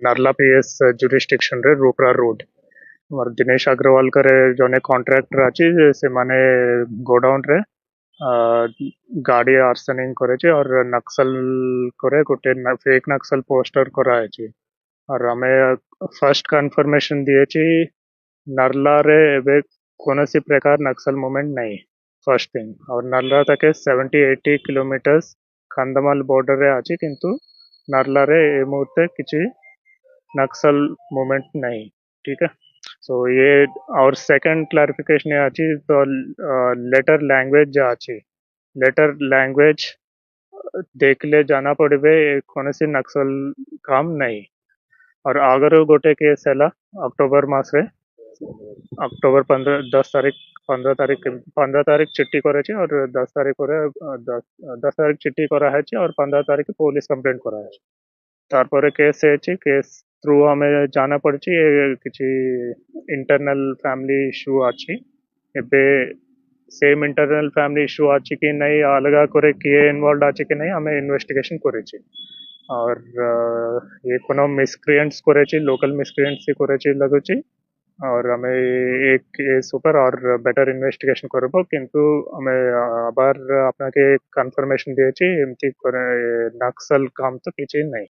नारला PS jurisdiction रे Ropra road और दिनेश अग्रवाल करे जने कॉन्ट्रैक्टर अछि से माने गोडाउन रे गाड़ी आर्सनिंग करे छे और नक्सल करे गोटे फेक नक्सल पोस्टर करा अछि और हमें फर्स्ट कंफर्मेशन दिए छी नारला रे एबे कोनोसी प्रकार नक्सल मूवमेंट नहीं फर्स्ट थिंग और नारला तक 70-80 किलोमीटर्स कंधमाल बॉर्डर रे अछि किंतु नारला रे ए मुहूर्ते किछि नक्सल मूवमेंट नहीं ठीक है सो ये और सेकंड क्लैरिफिकेशन ये अछि तो लेटर लैंग्वेज जा अछि लेटर लैंग्वेज देखले जाना पड़बे कोनोसी नक्सल काम नहीं और आगर गोटे केस हैला अक्टोबर मासे अक्टोबर 15 10 तारीख 15 तारीख 15 तारीख चिट्ठी करे छे और 10 तारीख करे 10 तारीख चिट्ठी करा है छे और 15 तारीख पुलिस कंप्लेंट करा है तारपरे केस है केस थ्रू हमें जाना पड़छि किछि इंटरनल फैमिली इश्यू अछि एबे सेम इंटरनल फैमिली इश्यू अछि कि नहीं अलगा करे किए इन्वॉल्व अछि कि नहीं हमें इन्वेस्टिगेशन करे छी और ये कोनो मिसक्रिएंट्स करे छी लोकल मिसक्रिएंट्स से करे छी लगो छी और हमें एक केस ऊपर और बेटर इन्वेस्टिगेशन करबो किंतु हमें आबार आपनाके कन्फर्मेशन दिए छी एमती करे नक्सल काम तो किछि नहीं